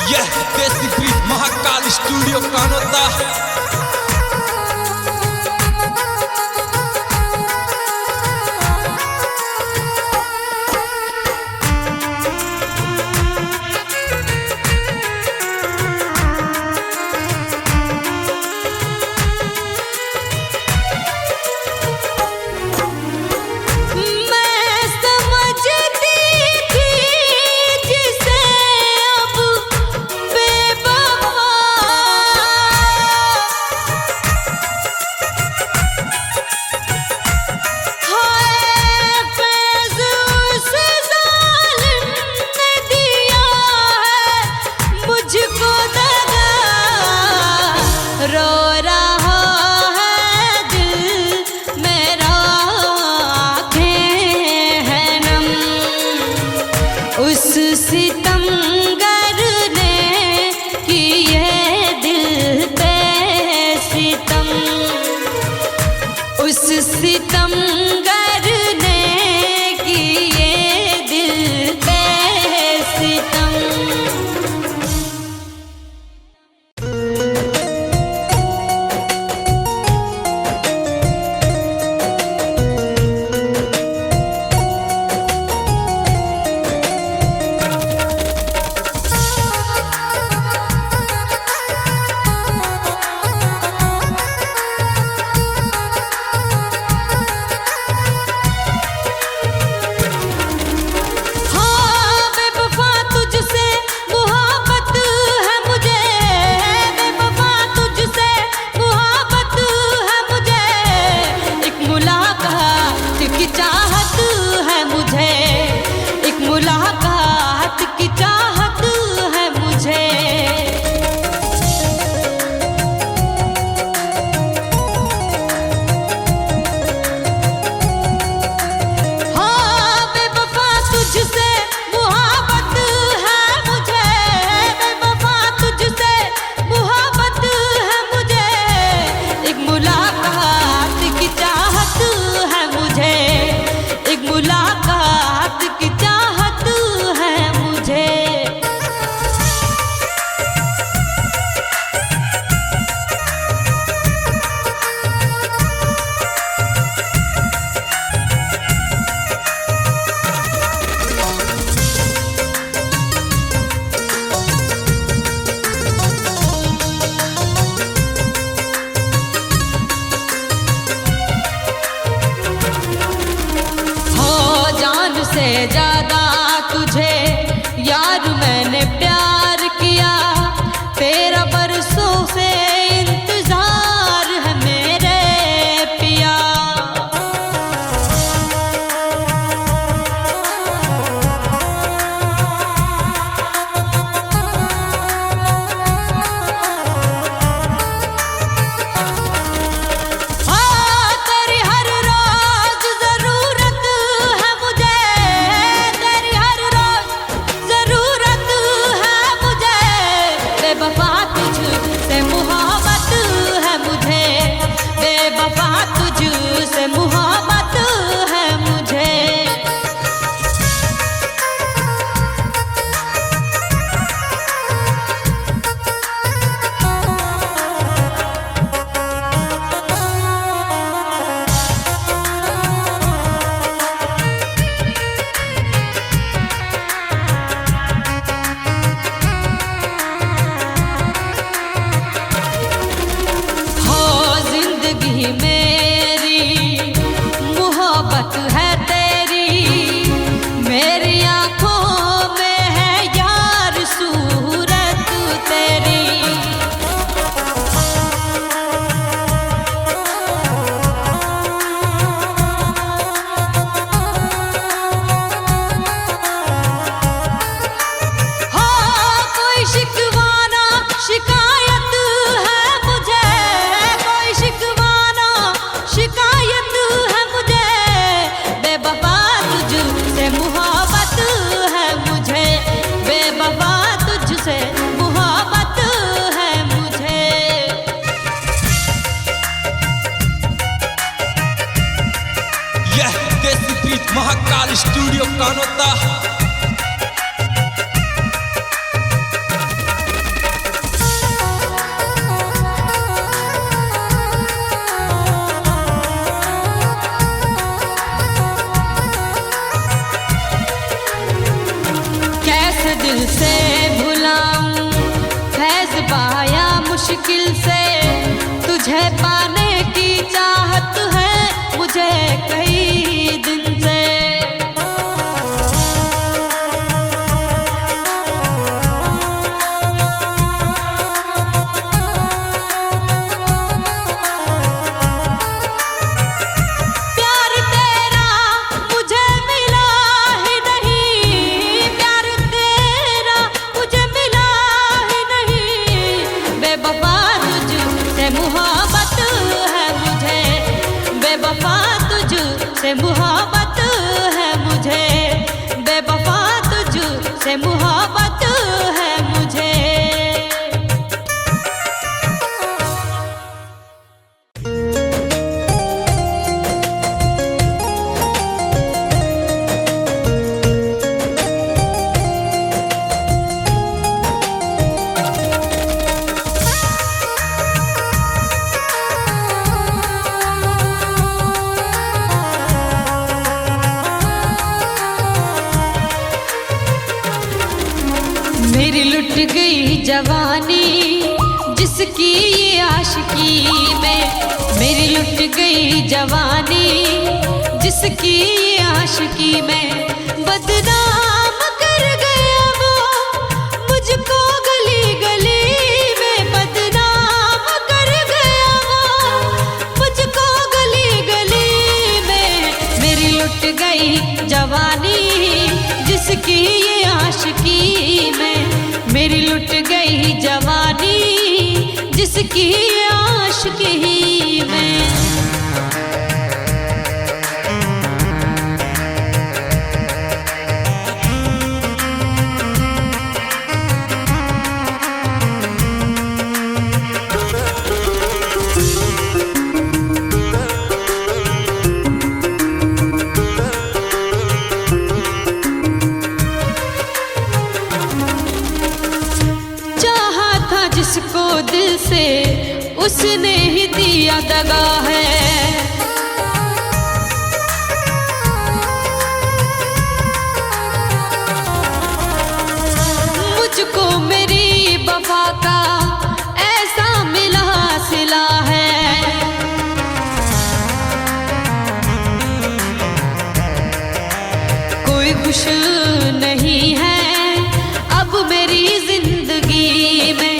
यह देसी प्रीत महाकाल स्टूडियो कानोता। ज्यादा तुझे यार मैंने प्यार किया, तेरा बरसों से इंतजार है मेरे पिया। तेरी हर रोज जरूरत है मुझे, तेरी हर रोज जरूरत है मुझे, बेवफा तुझसे मोहब्बत है मुझे, बेवफा तुझसे मोहब्बत है मुझे। मेरी मोहब्बत है तेरी, मेरी आँखों में है यार सूरत तेरी। हाँ कोई शिकवाना शिकायत है मुझे, कोई शिकवाना शिकायत है मुझे, बेवफा तुझसे मोहब्बत है मुझे, बेवफा तुझसे मोहब्बत है मुझे। यह देसी प्रीत महाकाल स्टूडियो कानोता। तुझे पाने की चाहत है मुझे कई दिन से। प्यार तेरा मुझे मिला ही नहीं, प्यार तेरा मुझे मिला ही नहीं। बेवफा तुझसे मुहब्बत है मुझे, बेवफा तुझसे मुहब्बत है मुझे, बेवफा तुझसे मुहब्बत है मुझे। मेरी लुट गई जवानी जिसकी ये आशिकी में, मेरी लुट गई जवानी जिसकी ये आशिकी में। बदनाम कर गया वो मुझको गली गली में, बदनाम कर गया वो मुझको गली गली में। मेरी लुट गई जवानी जिसकी ये आशिकी में, मेरी लुट गई जवानी जिसकी आशिकी में। जिसको दिल से उसने ही दिया दगा है, मुझको मेरी वफा का ऐसा मिला सिला है। कोई खुश नहीं है अब मेरी जिंदगी में,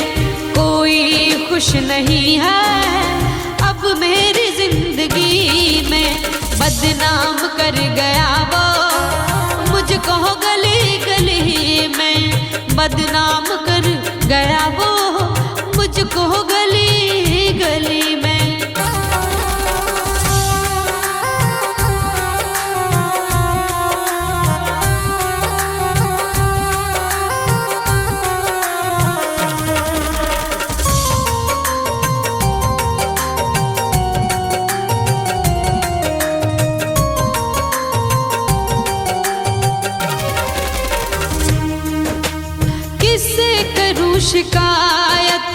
खुश नहीं है अब मेरी जिंदगी में। बदनाम कर गया वो मुझको गली गली में, बदनाम कर गया वो मुझको गली गली में। शिकायत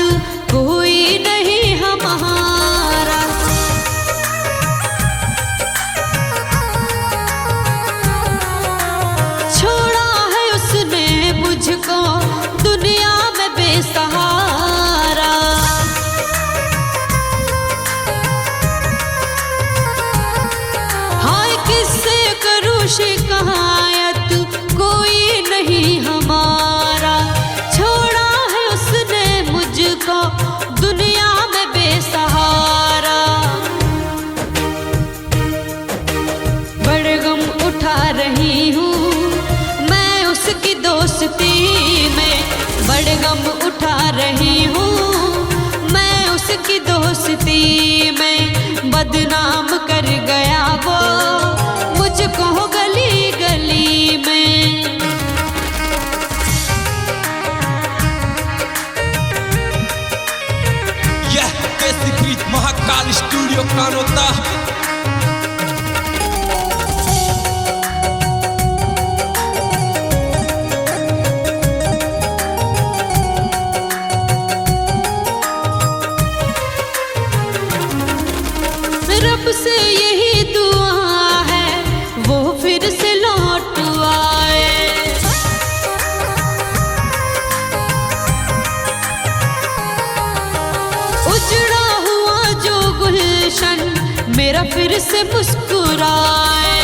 कोई नहीं हमारा, छोड़ा है उसने मुझको दुनिया में बेसहारा। हाय किससे करूं शिकायत कोई नहीं हमारा, मुझको दुनिया में बेसहारा। बड़े गम उठा रही हूँ मैं उसकी दोस्ती में, बड़े गम उठा रही हूँ मैं उसकी दोस्ती में। बदनाम कर गया वो मुझको गली गली में। महाकाल स्टूडियो कानोता। रब से यही दुआ है वो फिर से लौट आए, उजड़ा हुआ जो मेरा फिर से मुस्कुराए।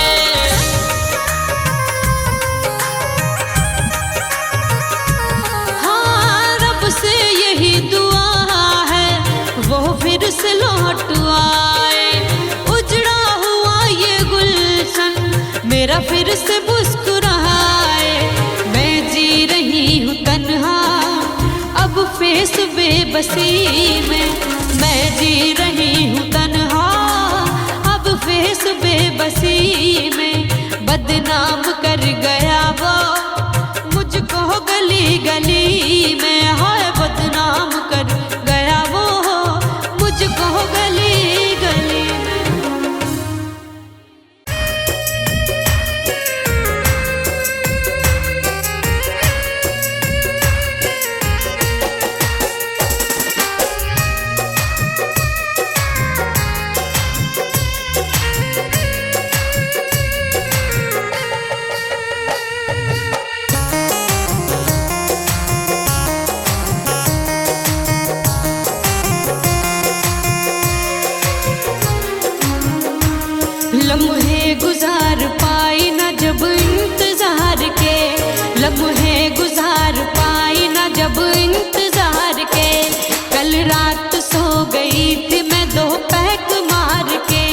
हाँ, रब से यही दुआ है वो फिर से लौट आए। उजड़ा हुआ ये गुलशन मेरा फिर से मुस्कुराए। मैं जी रही हूँ तन्हा अब फेस बेबसी में, मैं जी रही हूँ तन्हा अब फेस बेबसी में। बदनाम कर गया वो मुझको गली गली में, हाय बदनाम कर गया वो मुझको गली गली में। लम्हे गुजार पाई ना जब इंतजार के, लम्हे गुजार पाई ना जब इंतजार के। कल रात सो गई थी मैं दो पैक मार के,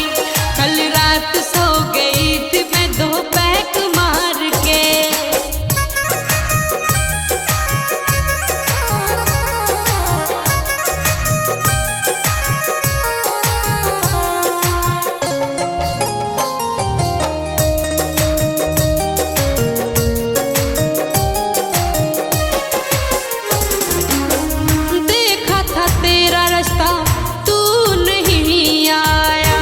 कल रात सो गई थी मैं दो पैक मार के। तू नहीं आया,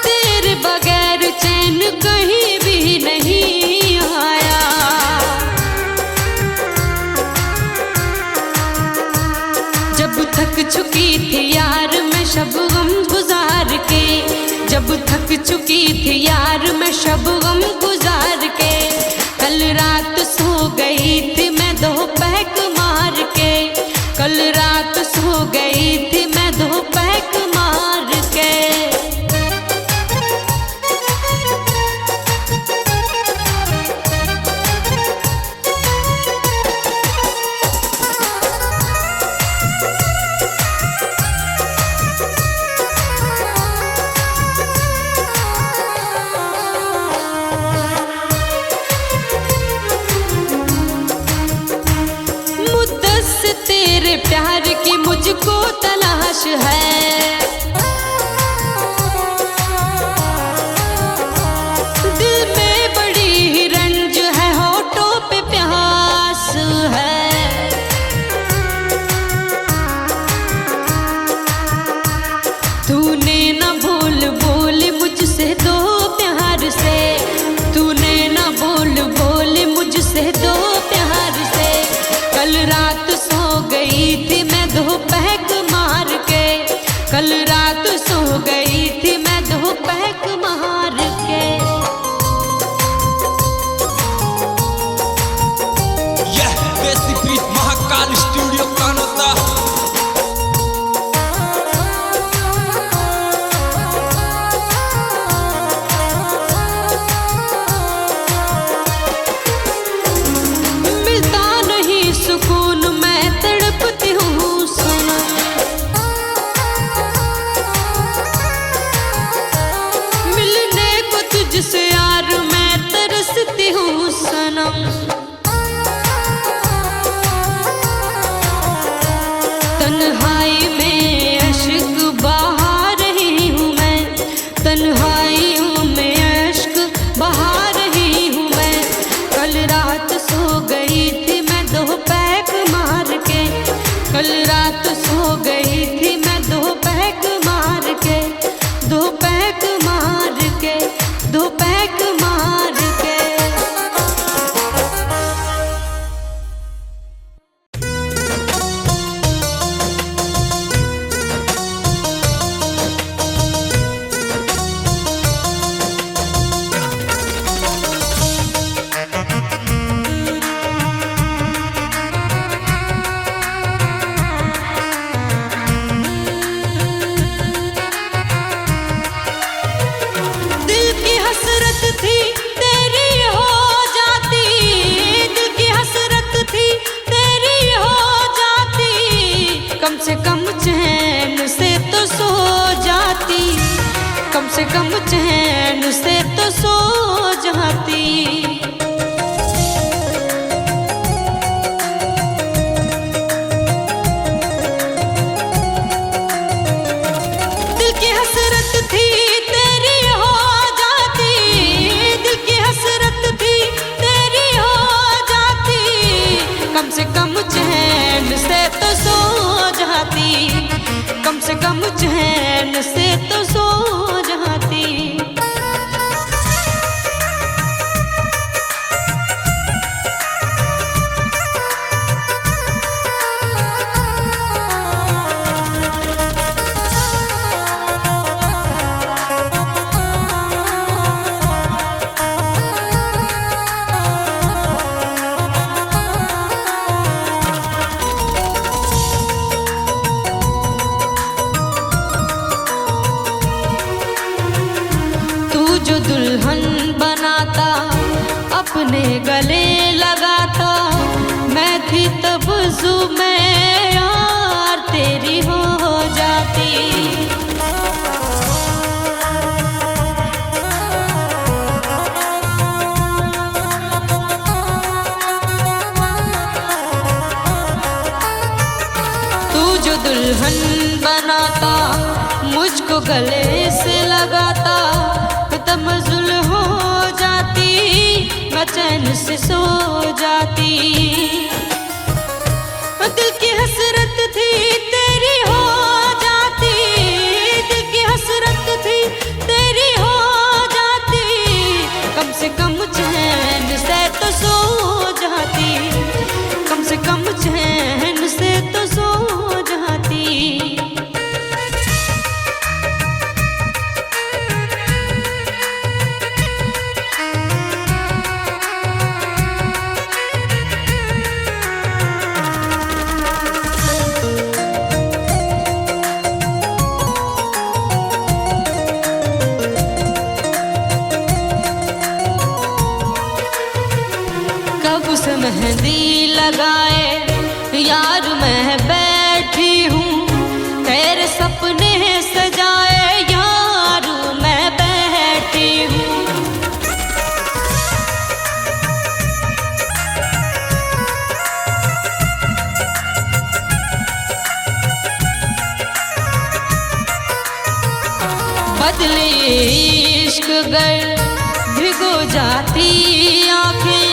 तेरे बगैर चैन कहीं भी नहीं आया। जब थक चुकी थी यार मैं शबगम गुजार के, जब थक चुकी थी यार मैं शबगम गुजार के। कल रात सो गई थी मैं दो पैक मार के, कल रात सो गई थी मैं दो पैक मार के। तेरे प्यार की मुझको तलाश है, दिल में बड़ी ही रंज है, होठों पे प्यास है। तूने न बोल बोल मुझसे दो प्यार से, तूने न बोल बोल मुझसे दो प्यार से। कल रात सो गई थी मैं दो पैक मार के, कल रात सो गई थी मैं दो पैक मार के। यह देसी प्रीत महाकाल स्टूडियो कानोता। मिलता नहीं सुकून मैं तड़पती हूँ सनम, मिलने को तुझसे यार मैं तरसती हूँ सनम। तन्हाई में अश्क बहा रही हूँ मैं, तन्हाइयों में अश्क बहा रही हूँ मैं। कल रात सो गई थी मैं दो पैक मार के, कल रात सो गई थी मैं दो पैक मार के, दो पैक मार के, दो पैक मार के। अपने गले लगाता मैं थी तब ज़ू में यार तेरी हो जाती। तू जो दुल्हन बनाता मुझको गले से लगाता तमज़ुल हो जाती मैं चैन से सो जाती। दिल की हसरत थी तेरी हो जाती, दिल की हसरत थी तेरी हो जाती, कम से कम चैन से तो सो जाती, कम से कम चैन से तो सो जाती। कब से मेहंदी लगाए यार मैं बैठी हूँ, तेरे सपने सजाए यार मैं बैठी हूँ। बदले इश्क गर भिगो जाती आंखें,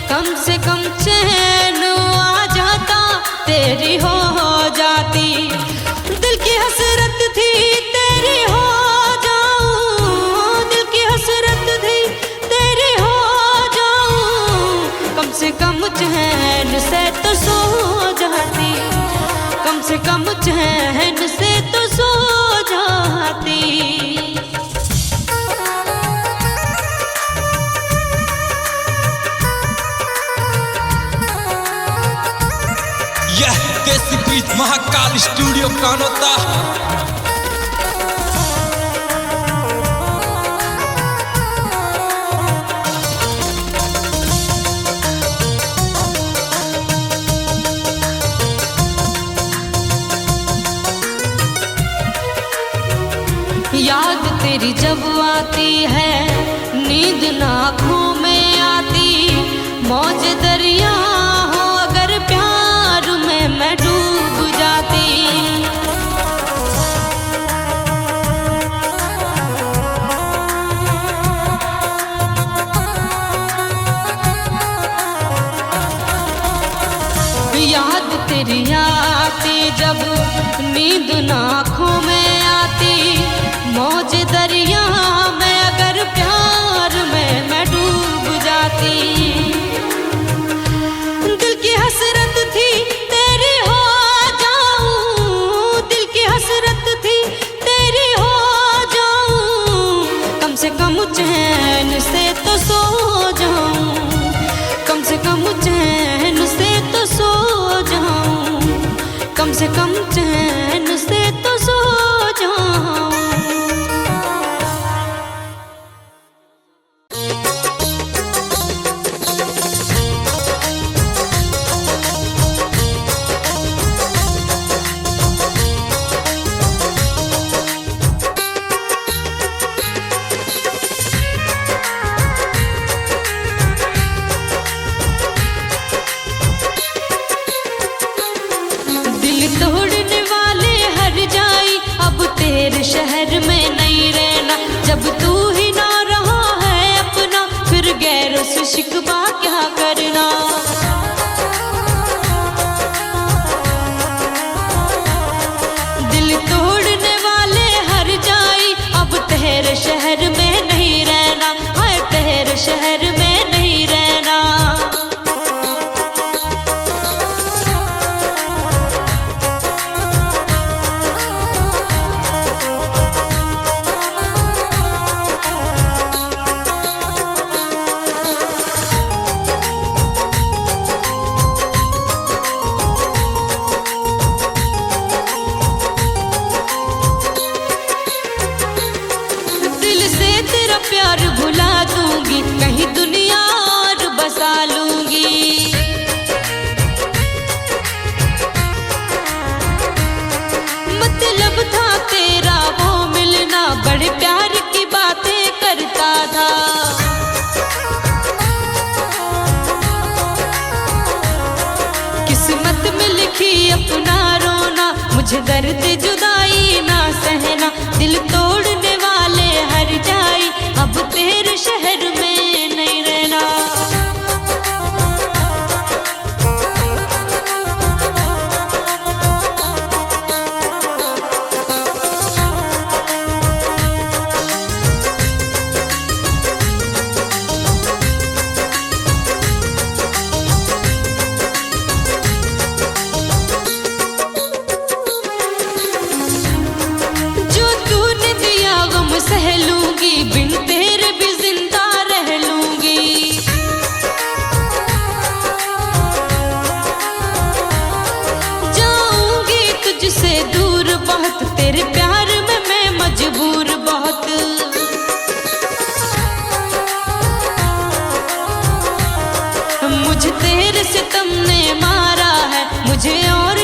कम से कम चैन आ जाता तेरी हो जाती। दिल की हसरत थी तेरी हो जाऊं, दिल की हसरत थी तेरी हो जाऊं, कम से कम चैन से तो सो जाती, कम से कम चैन से तो सो जाती। यह देसी बीट महाकाल स्टूडियो कानोता। याद तेरी जब आती है नींद ना आँखों में आती, मौज दरिया हो अगर प्यार में मैं डूब जाती। याद तेरी आती जब नींद ना आँखों में आती, मौज दरिया में अगर प्यार में मैं डूब जाती। दिल की हसरत थी तेरी हो जाऊं, दिल की हसरत थी तेरी हो जाऊं, कम से कम चैन से तो सो जाऊं, कम से कम चैन से तो सो जाऊं, कम से कम चैन से तो सो जाऊं। तोड़ने वाले हर जाई अब तेरे शहर में नहीं रहना, जब तू ही ना रहा है अपना फिर गैरों से शिकवा क्या करना। दिल तोड़ने वाले हर जाई अब तेरे शहर में नहीं रहना, हाय तेरे शहर में नहीं रहना। मुझे दर्द जुदाई ना सहना, दिल तोड़ने वाले हर जाई, अब तेरे शहर में नहीं रहना। सह लूंगी बिन तेरे भी जिंदा रह लूंगी। जाऊंगी तुझसे दूर बहुत, तेरे प्यार में मैं मजबूर बहुत। मुझे तेरे सितम ने मारा है, मुझे और